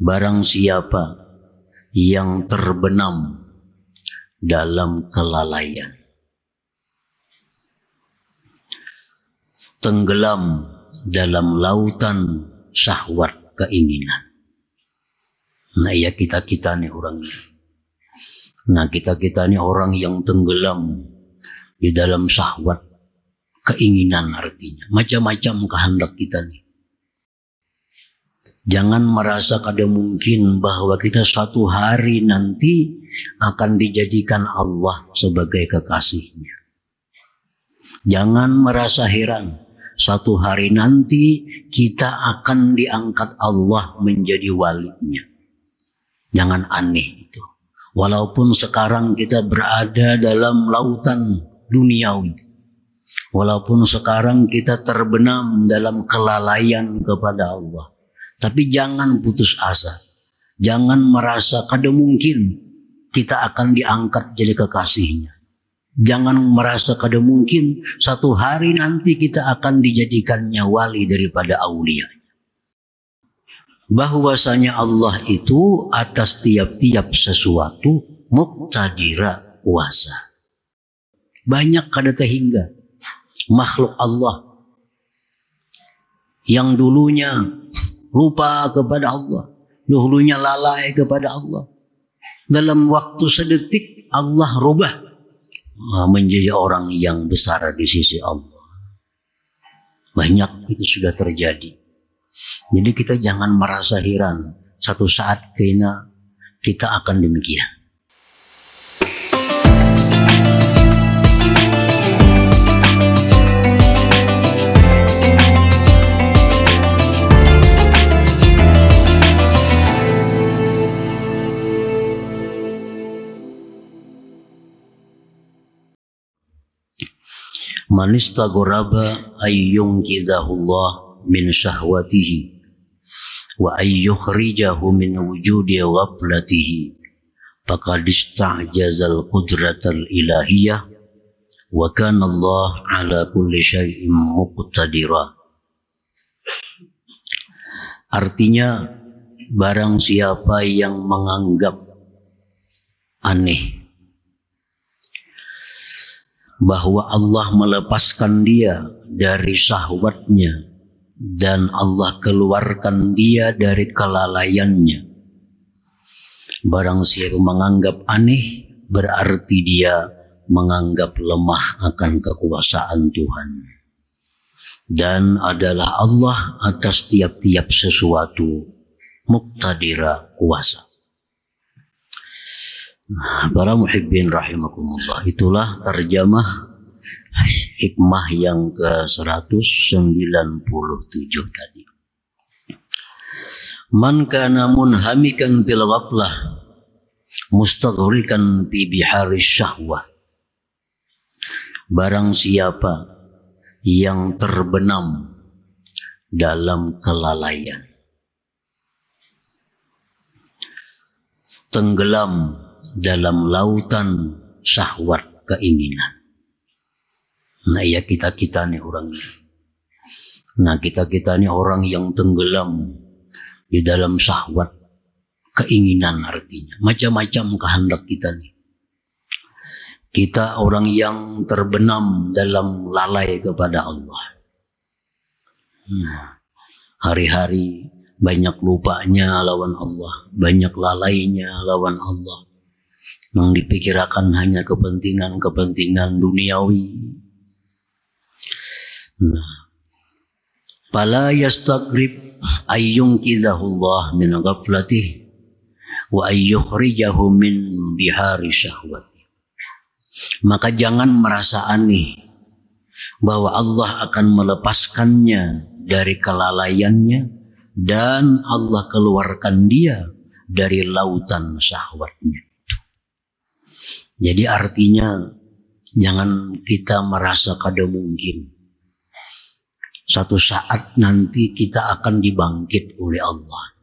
Barang siapa yang terbenam dalam kelalaian, tenggelam dalam lautan syahwat keinginan. Nah ya kita nih orangnya. Nah kita nih orang yang tenggelam di dalam syahwat keinginan, artinya macam-macam kehendak kita nih. Jangan merasa kada mungkin bahwa kita suatu hari nanti akan dijadikan Allah sebagai kekasihnya. Jangan merasa heran suatu hari nanti kita akan diangkat Allah menjadi walinya. Jangan aneh itu. Walaupun sekarang kita berada dalam lautan duniawi, walaupun sekarang kita terbenam dalam kelalaian kepada Allah, tapi jangan putus asa. Jangan merasa kada mungkin kita akan diangkat jadi kekasihnya. Jangan merasa kada mungkin satu hari nanti kita akan dijadikannya wali daripada aulia. Bahwasanya Allah itu atas tiap-tiap sesuatu muqtadira, kuasa. Banyak kada terhingga makhluk Allah yang dulunya lupa kepada Allah, dulunya lalai kepada Allah. Dalam waktu sedetik Allah rubah menjadi orang yang besar di sisi Allah. Banyak itu sudah terjadi. Jadi kita jangan merasa heran, satu saat kayaknya kita akan demikian. Man istaghoraba ayyungkizahullah min syahwatihi wa ayyukhrijahu min wujudi ghaflatihi faqad ista'jazal qudratal ilahiyah wa kana Allah ala kulli syai'in muqtadira. Artinya, barang siapa yang menganggap aneh bahwa Allah melepaskan dia dari syahwatnya dan Allah keluarkan dia dari kelalaiannya. Barang siapa menganggap aneh, berarti dia menganggap lemah akan kekuasaan Tuhan. Dan adalah Allah atas tiap-tiap sesuatu muqtadira, kuasa. Para muhibbin rahimakumullah, itulah terjemah hikmah yang ke-197 tadi. Man kana munhamikan bil ghaflah mustaghrikan bi bihari syahwah. Barang siapa yang terbenam dalam kelalaian, tenggelam dalam lautan syahwat keinginan. Nah ya kita nih orangnya. Nah kita nih orang yang tenggelam di dalam syahwat keinginan, artinya macam-macam kehendak kita nih. Kita orang yang terbenam dalam lalai kepada Allah. Hari-hari banyak lupanya lawan Allah, banyak lalainya lawan Allah. Yang dipikirkan hanya kepentingan duniawi. Fala yastagrib ayyunkizahullah min ghaflatih wa ayyukhrijahu min bihari syahwati. Maka jangan merasa aneh bahwa Allah akan melepaskannya dari kelalaiannya dan Allah keluarkan dia dari lautan syahwatnya itu. Jadi artinya jangan kita merasa kada mungkin satu saat nanti kita akan dibangkit oleh Allah.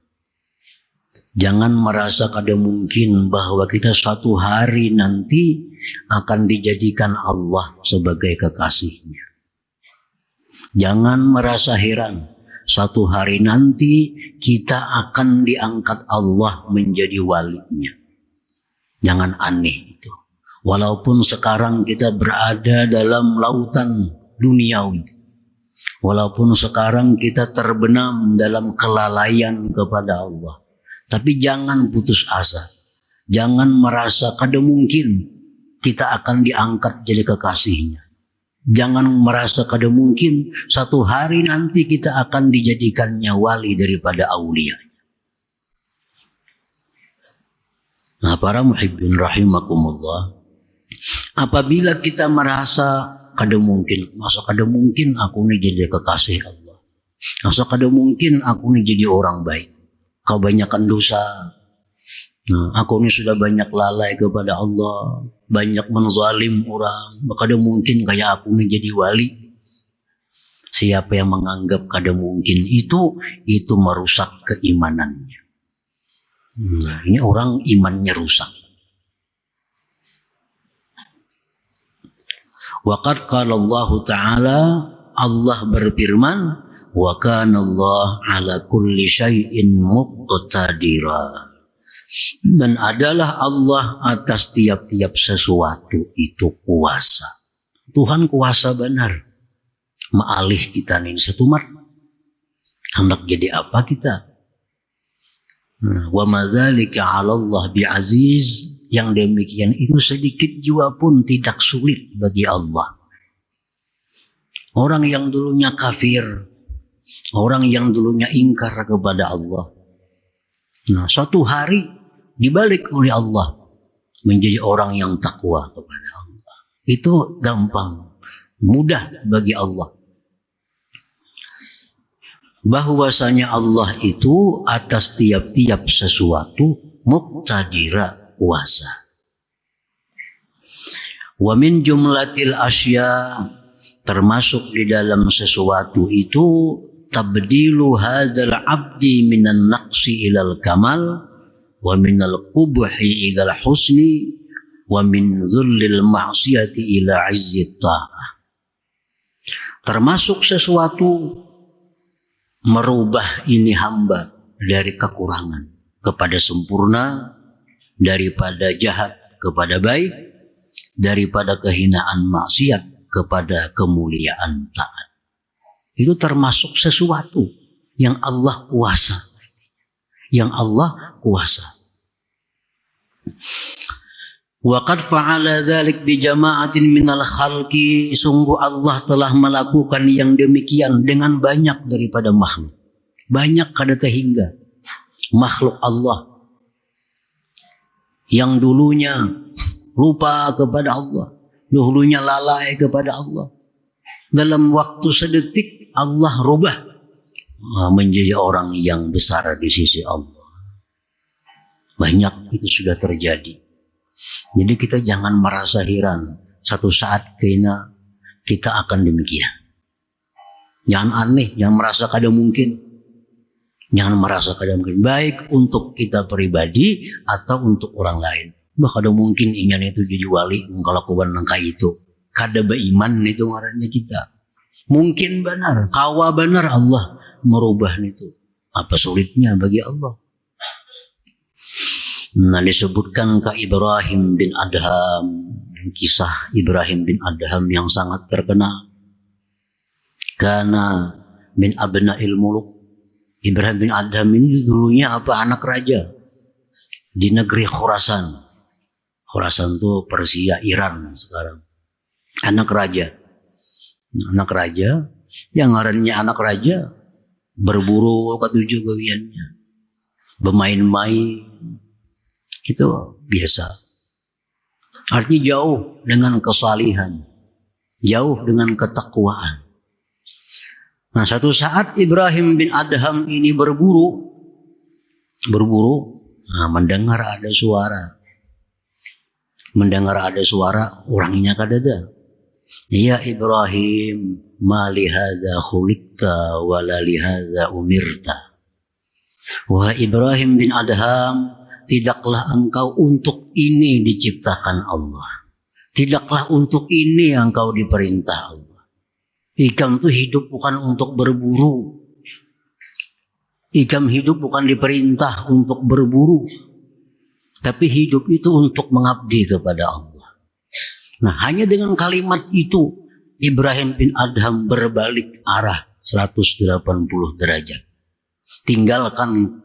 Jangan merasa kada mungkin bahwa kita suatu hari nanti akan dijadikan Allah sebagai kekasihnya. Jangan merasa heran Satu hari nanti kita akan diangkat Allah menjadi walinya. Jangan aneh itu. Walaupun sekarang kita berada dalam lautan duniawi, walaupun sekarang kita terbenam dalam kelalaian kepada Allah, tapi jangan putus asa. Jangan merasa kada mungkin kita akan diangkat jadi kekasihnya. Jangan merasa kada mungkin satu hari nanti kita akan dijadikannya wali daripada aulia. Nah, para muhibbin rahimakumullah, apabila kita merasa kada mungkin, masa kada mungkin aku ini jadi kekasih Allah, masa kada mungkin aku ini jadi orang baik, kebanyakan dosa, aku ini sudah banyak lalai kepada Allah, banyak menzalim orang, kada mungkin kayak aku ini jadi wali. Siapa yang menganggap kada mungkin itu merusak keimanannya. Nah, ini orang imannya rusak. Waqad qala Allah Ta'ala, Allah berfirman, wa kana Allah ala kulli syai'in muqtadira. Dan adalah Allah atas tiap-tiap sesuatu itu kuasa. Tuhan kuasa benar. Ma'alih kita nih setumar. Hendak jadi apa kita? Wa madzalika 'ala Allah bi'aziz. Yang demikian itu sedikit jua pun tidak sulit bagi Allah. Orang yang dulunya kafir, orang yang dulunya ingkar kepada Allah, nah suatu hari dibalik oleh Allah menjadi orang yang takwa kepada Allah. Itu gampang, mudah bagi Allah. Bahwasanya Allah itu atas tiap-tiap sesuatu muqtadira, kuasa. Wa min jumlatil asya, termasuk di dalam sesuatu itu tabdilu hadzal abdi minan naqsi ilal kamal wa minal qubhi ilal husni wa min dhullil ma'siyati ila izzit ta'ah. Termasuk sesuatu merubah ini hamba dari kekurangan kepada sempurna, daripada jahat kepada baik, daripada kehinaan maksiat kepada kemuliaan taat. Itu termasuk sesuatu yang Allah kuasa. Yang Allah kuasa. Wa qad fa'ala dzalik bi jama'atin minal khalqi, sungguh Allah telah melakukan yang demikian dengan banyak daripada makhluk. Banyak kada terhingga makhluk Allah yang dulunya lupa kepada Allah, dulunya lalai kepada Allah, dalam waktu sedetik Allah rubah menjadi orang yang besar di sisi Allah. Banyak itu sudah terjadi. Jadi kita jangan merasa heran satu saat kena kita akan demikian. Jangan aneh, jangan merasa kada mungkin. Jangan merasa kada mungkin, baik untuk kita pribadi atau untuk orang lain. Bah kada mungkin ingin itu jadi wali kalau kuban nangka itu. Kada beriman itu ngarannya kita. Mungkin benar, kawa benar Allah merubah itu. Apa sulitnya bagi Allah? Nah, disebutkan ke Ibrahim bin Adham, kisah Ibrahim bin Adham yang sangat terkenal. Karena min abna'il muluk, Ibrahim bin Adham ini dulunya anak raja di negeri Khurasan. Khurasan itu Persia, Iran sekarang. Anak raja yang ngarannya anak raja, berburu ketujuh gawiannya, bermain-main, itu biasa. Artinya jauh dengan kesalihan, jauh dengan ketakwaan. Nah, satu saat Ibrahim bin Adham ini berburu, mendengar ada suara, orangnya kadada. Ya Ibrahim, ma li hadza khuliqta wa la li hadza umirta. Wahai Ibrahim bin Adham, tidaklah engkau untuk ini diciptakan Allah. Tidaklah untuk ini engkau diperintah Allah. Ikan itu hidup bukan untuk berburu, Ikam hidup bukan diperintah untuk berburu, tapi hidup itu untuk mengabdi kepada Allah. Nah, hanya dengan kalimat itu Ibrahim bin Adham berbalik arah 180 derajat. Tinggalkan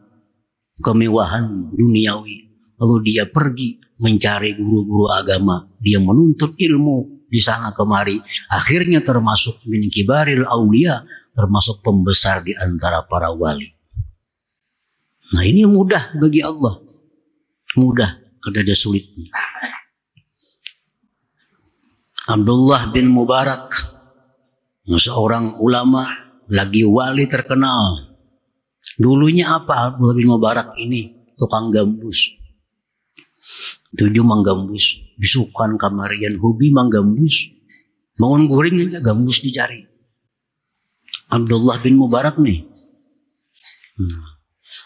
kemewahan duniawi, lalu dia pergi mencari guru-guru agama. Dia menuntut ilmu di sana kemari. Akhirnya termasuk min kibaril aulia, termasuk pembesar di antara para wali. Nah, ini mudah bagi Allah. Mudah, kada ada sulitnya. Abdullah bin Mubarak, seorang ulama, lagi wali terkenal. Dulunya apa Abdullah bin Mubarak ini? Tukang gambus. Tujuh menggambus. Bisukan kamarian, hobi menggambus. Bangun guring aja gambus dicari. Abdullah bin Mubarak nih.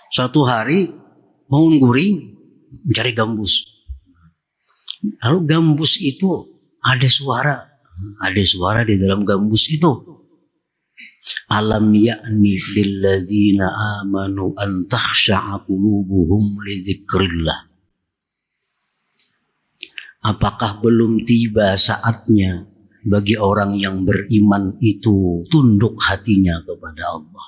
Suatu hari bangun guring mencari gambus. Lalu gambus itu ada suara di dalam gambus itu. Alam ya'ni lillazina amanu an takhsha'a qulubuhum li dzikrillah. Apakah belum tiba saatnya bagi orang yang beriman itu tunduk hatinya kepada Allah?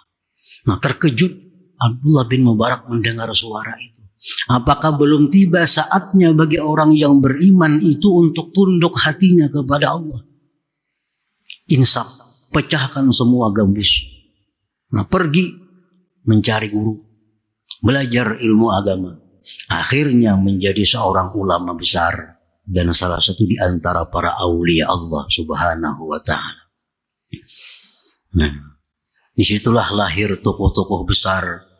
Nah, terkejut Abdullah bin Mubarak mendengar suara itu. Apakah belum tiba saatnya bagi orang yang beriman itu untuk tunduk hatinya kepada Allah? Insaf, pecahkan semua gambus. Nah, pergi mencari guru, belajar ilmu agama. Akhirnya menjadi seorang ulama besar dan salah satu di antara para aulia Allah Subhanahu wa ta'ala. Nah, disitulah lahir tokoh-tokoh besar.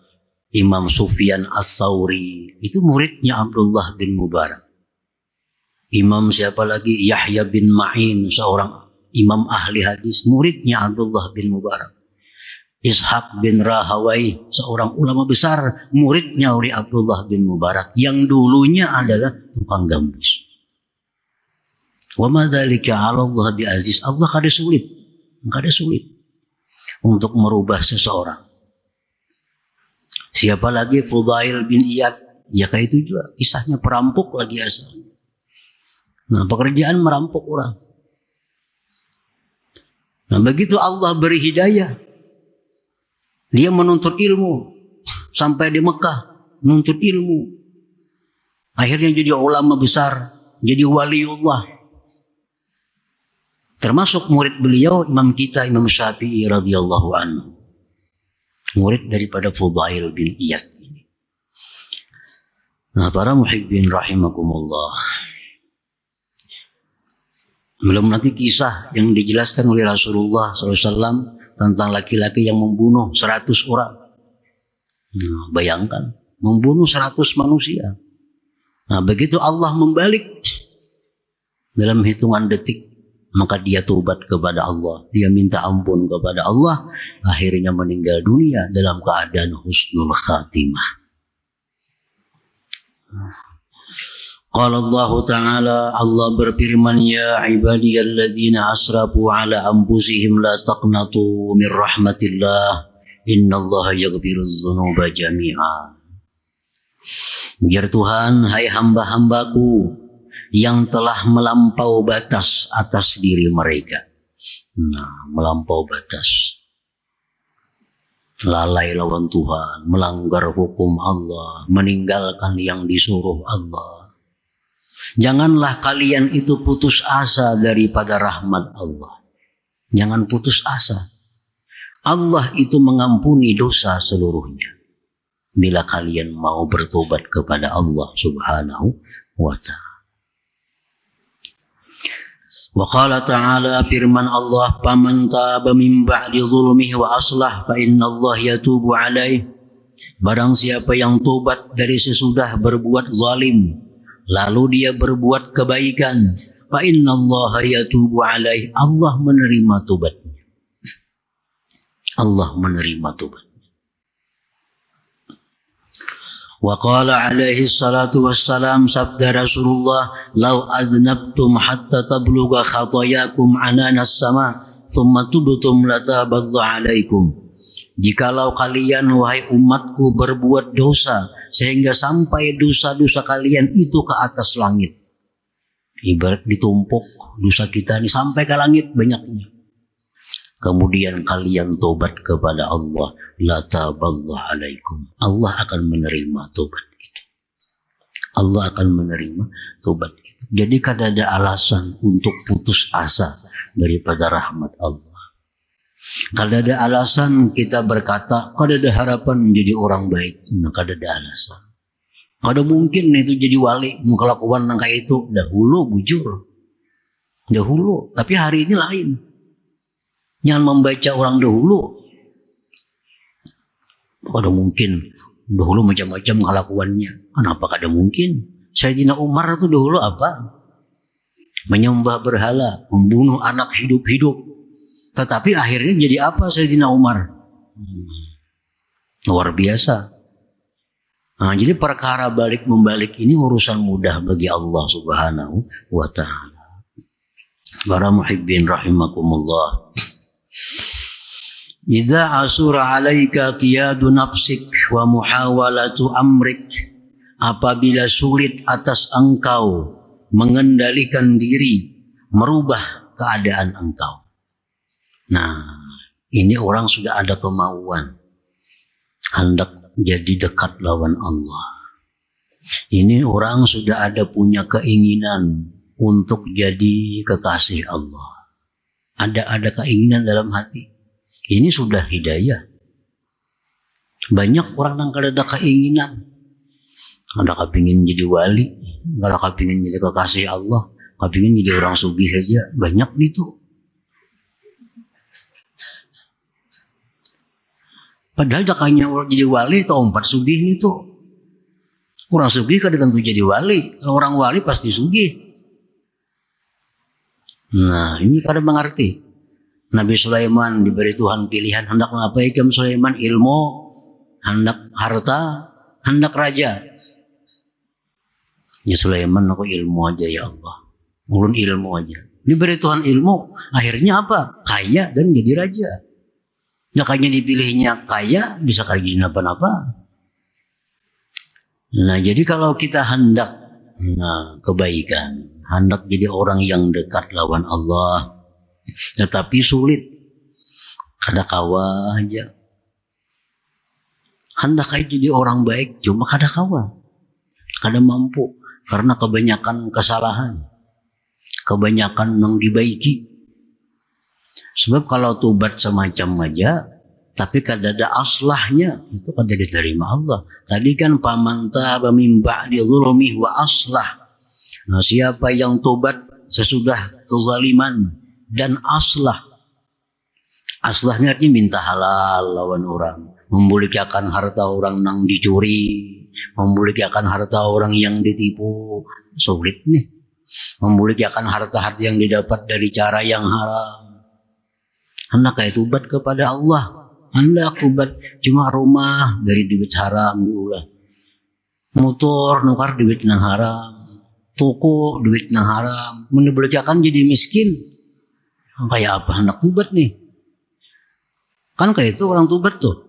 Imam Sufyan As-Sauri itu muridnya Abdullah bin Mubarak. Imam siapa lagi? Yahya bin Ma'in, seorang imam ahli hadis, muridnya Abdullah bin Mubarak. Ishaq bin Rahawai, seorang ulama besar, muridnya oleh Abdullah bin Mubarak yang dulunya adalah tukang gambus. Wa ma dzalika 'ala Allah bi aziz. Allah kada sulit untuk merubah seseorang. Siapa lagi? Fudail bin Iyad. Ya kayak itu juga. Kisahnya perampok lagi asalnya. Nah, pekerjaan merampok orang. Nah, begitu Allah beri hidayah. Dia menuntut ilmu. Sampai di Mekah. Menuntut ilmu. Akhirnya jadi ulama besar. Jadi waliullah. Termasuk murid beliau, Imam kita, Imam Syafi'i radhiyallahu anhu. Murid daripada Fudail bin Iyad ini. Nah, para muhibbin rahimakumullah. Belum nanti kisah yang dijelaskan oleh Rasulullah SAW tentang laki-laki yang membunuh 100 orang. Nah, bayangkan, membunuh 100 manusia. Nah, begitu Allah membalik dalam hitungan detik, maka dia tobat kepada Allah, dia minta ampun kepada Allah, akhirnya meninggal dunia dalam keadaan husnul khatimah. Qala Allah Ta'ala, Allah berfirman, ya ibadiyalladzina asrafu ala anfusihim la taqnatu min rahmatillah, innallaha yaghfirudz dzunuba jami'a. Biar Tuhan, hai hamba-hambaku yang telah melampau batas atas diri mereka. Nah, melampau batas. Lalai lawan Tuhan, melanggar hukum Allah, meninggalkan yang disuruh Allah. Janganlah kalian itu putus asa daripada rahmat Allah. Jangan putus asa. Allah itu mengampuni dosa seluruhnya. Bila kalian mau bertobat kepada Allah Subhanahu wa ta'ala. Wa qala ta'ala, firman Allah, faman taba min ba'di zulmihi wa aslah fa innallaha yatubu alaihi. Barang siapa yang tobat dari sesudah berbuat zalim lalu dia berbuat kebaikan, fa innallaha yatubu alaihi. Allah menerima tobatnya. Allah menerima tobat. Wa qala alaihi salatu wassalam, sabda Rasulullah, "Lau adnabtum hatta tablugha khatayakum ananas sama, thumma tubtum lataballahu alaikum." Jikalau kalian wahai umatku berbuat dosa sehingga sampai dosa-dosa kalian itu ke atas langit. Ibarat ditumpuk dosa kita ini sampai ke langit banyaknya. Kemudian kalian tobat kepada Allah, la taballahu alaikum. Allah akan menerima tobat itu. Allah akan menerima tobat itu. Jadi kada ada alasan untuk putus asa daripada rahmat Allah. Kada ada alasan kita berkata, kada ada harapan menjadi orang baik. Nah, kada ada alasan. Kada mungkin itu jadi wali mengkelakuan yang kayak itu. Dahulu bujur. Dahulu. Tapi hari ini lain. Jangan membaca orang dahulu. Kada mungkin. Dahulu macam-macam kelakuannya. Kenapa kada mungkin? Sayyidina Umar itu dahulu apa? Menyembah berhala. Membunuh anak hidup-hidup. Tetapi akhirnya jadi apa Sayyidina Umar? Luar biasa. Nah, jadi perkara balik membalik ini urusan mudah bagi Allah Subhanahu wa ta'ala. Para muhibbin rahimakumullah. Idza asura 'alaika qiyadu nafsik wa muhawalatu amrik. Apabila sulit atas engkau mengendalikan diri, merubah keadaan engkau. Nah, ini orang sudah ada kemauan hendak jadi dekat lawan Allah. Ini orang sudah ada punya keinginan untuk jadi kekasih Allah. Ada keinginan dalam hati. Ini sudah hidayah. Banyak orang yang kada ada keinginan. Ada kepingin jadi wali, ada kepingin jadi kekasih Allah, kepingin jadi orang sugih aja. Banyak itu. Padahal jakanya orang jadi wali atau 4 sugih itu. Orang sugih kada tentu jadi wali. Kalau orang wali pasti sugih. Nah, ini kada mengerti. Nabi Sulaiman diberi Tuhan pilihan hendak ngapain Sulaiman? Ilmu, hendak harta, hendak raja. Ya Sulaiman aku ilmu aja ya Allah. Ulun ilmu aja. Diberi Tuhan ilmu, akhirnya apa? Kaya dan jadi raja. Makanya dipilihnya kaya, bisa kerjain apa-apa. Nah, jadi kalau kita hendak kebaikan, hendak jadi orang yang dekat lawan Allah, tetapi sulit, kada kawa aja. Hendak jadi orang baik, cuma kada kawa, kada mampu, karena kebanyakan kesalahan, kebanyakan yang dibaiki. Sebab kalau tobat semacam aja, tapi kada ada aslahnya, itu kada diterima Allah. Tadi kan paman taba min ba'di dzulmihi wa aslah. Nah, siapa yang tobat sesudah kezaliman dan aslah. Aslahnya artinya minta halal lawan orang, membulikan harta orang yang dicuri, membulikan harta orang yang ditipu. Sulit nih. Membulikan harta-harta yang didapat dari cara yang haram. Hendak kayak tobat kepada Allah. Hendak tobat cuma rumah dari duit haram diulah. Motor nukar duit nang haram. Toko duit nang haram. Menibulkan jadi miskin. Kayak apa hendak tobat nih? Kan kayak itu orang tobat tuh.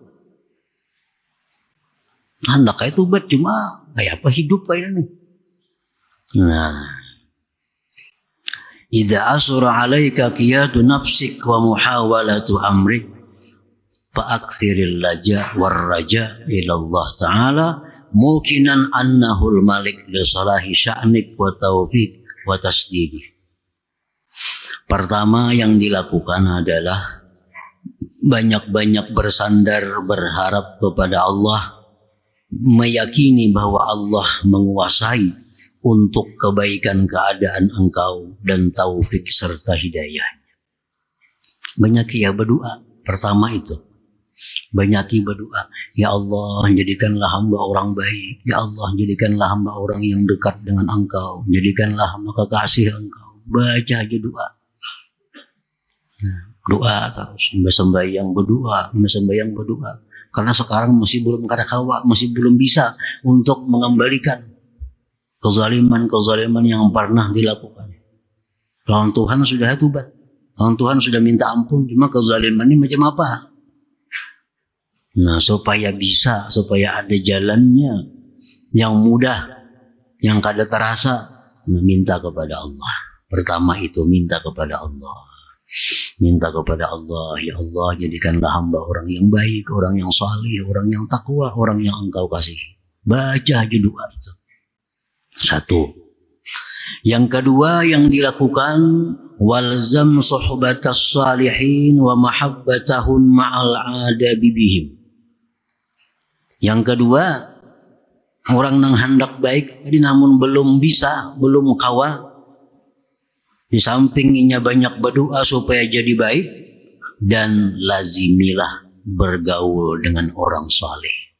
Hendak kayak tobat cuma kayak apa hidup kayak ini. Nah, idza asura 'alaika qiyadu nafsik wa muhawalatu amrik fa'akthiril laja war raja ila Allah ta'ala mukinan annahul malik li salahi sya'nik wa taufiq wa tasdidi. Pertama yang dilakukan adalah banyak-banyak bersandar berharap kepada Allah, meyakini bahwa Allah menguasai untuk kebaikan keadaan engkau dan taufik serta hidayahnya. Banyaki ya berdoa. Pertama itu. Banyaki berdoa. Ya Allah, jadikanlah hamba orang baik. Ya Allah, jadikanlah hamba orang yang dekat dengan engkau. Jadikanlah hamba kekasih engkau. Baca aja doa. Nah, doa terus. Sembahyang berdoa. Sembahyang berdoa. Karena sekarang masih belum kada kawa, masih belum bisa untuk mengembalikan kezaliman yang pernah dilakukan. Lawan Tuhan sudah tobat. Lawan Tuhan sudah minta ampun. Cuma kezaliman ini macam apa? Nah, supaya ada jalannya yang mudah, yang kada terasa, minta kepada Allah. Pertama itu minta kepada Allah. Minta kepada Allah, ya Allah jadikanlah hamba orang yang baik, orang yang salih, orang yang takwa, orang yang Engkau kasihi. Baca aja doa itu. Satu. Yang kedua yang dilakukan, walzam suhbatas salihin wa mahabbatahun ma'al adabi bihim. Yang kedua, orang nang hendak baik tadi namun belum bisa, belum kawa. Di sampingnya banyak berdoa supaya jadi baik, dan lazimilah bergaul dengan orang saleh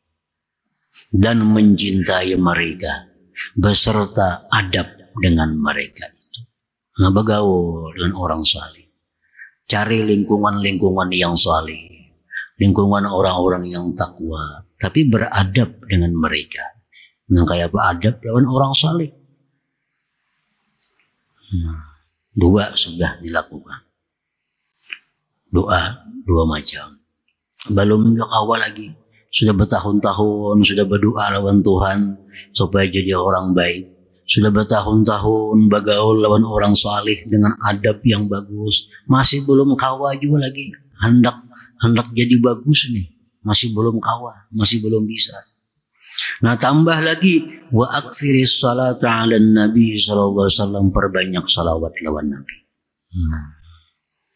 dan mencintai mereka beserta adab dengan mereka itu. Nah, bergaul dengan orang saleh. Cari lingkungan-lingkungan yang saleh, lingkungan orang-orang yang takwa, tapi beradab dengan mereka. Nah, kayak apa adab dengan orang saleh? Nah, dua sudah dilakukan. Doa dua macam. Belum awal lagi. Sudah bertahun-tahun sudah berdoa lawan Tuhan supaya jadi orang baik. Sudah bertahun-tahun bergaul lawan orang saleh dengan adab yang bagus. Masih belum kawa juga lagi. Hendak jadi bagus nih. Masih belum kawa, masih belum bisa. Nah, tambah lagi wa aktsiris salata 'alan nabi sallallahu alaihi wasallam, perbanyak salawat lawan nabi.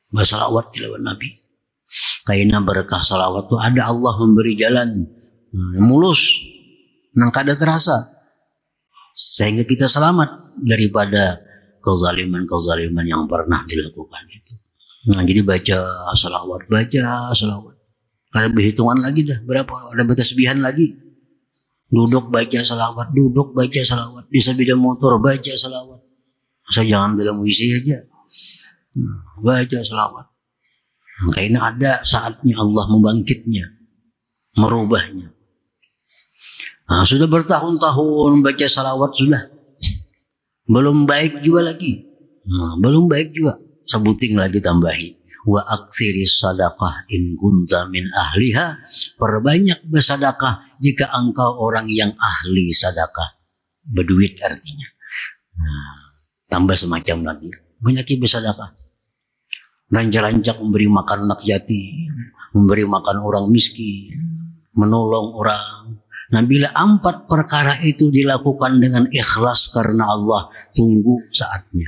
Bersalawat lawan nabi. Karena berkah salawat itu ada Allah memberi jalan mulus nang kada terasa sehingga kita selamat daripada kezaliman-kezaliman yang pernah dilakukan itu. Nah, jadi baca salawat. Ada berhitungan lagi dah berapa, ada bertasbihan lagi. Duduk baca salawat, di sepeda motor baca salawat. Masa jangan dalam WC aja. Baca salawat. Karena ada saatnya Allah membangkitnya, merubahnya. Nah, sudah bertahun-tahun baca salawat sudah. Belum baik juga lagi. Belum baik juga. Sebuting lagi tambahi. Wa aksiris sadaqah in kunta min ahliha. Perbanyak bersadakah jika engkau orang yang ahli sadakah. Berduit artinya. Tambah semacam lagi. Banyak bersadakah. Rancak-rancak memberi makan anak yatim, memberi makan orang miskin, menolong orang. Nah, bila 4 perkara itu dilakukan dengan ikhlas karena Allah, tunggu saatnya.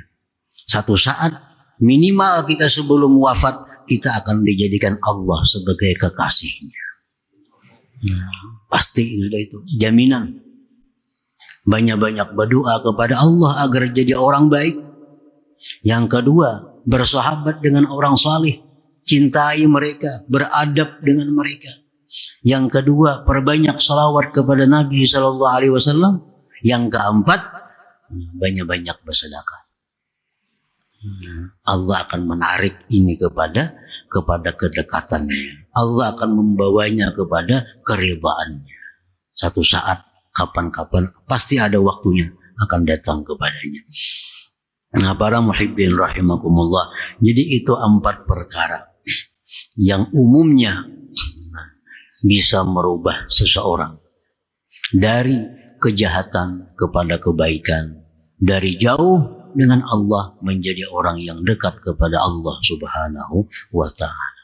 Satu saat minimal kita sebelum wafat, kita akan dijadikan Allah sebagai kekasihnya. Pasti sudah itu jaminan. Banyak-banyak berdoa kepada Allah agar jadi orang baik. Yang kedua, bersahabat dengan orang saleh, cintai mereka, beradab dengan mereka. Yang kedua, perbanyak salawat kepada Nabi sallallahu alaihi wasallam. Yang keempat, banyak-banyak bersedekah. Allah akan menarik ini kepada kedekatannya. Allah akan membawanya kepada keridhaannya. Satu saat, kapan-kapan, pasti ada waktunya akan datang kepadanya. Nah, para muhibbin rahimakumullah. Jadi itu 4 perkara yang umumnya bisa merubah seseorang dari kejahatan kepada kebaikan, dari jauh dengan Allah menjadi orang yang dekat kepada Allah Subhanahu wa ta'ala.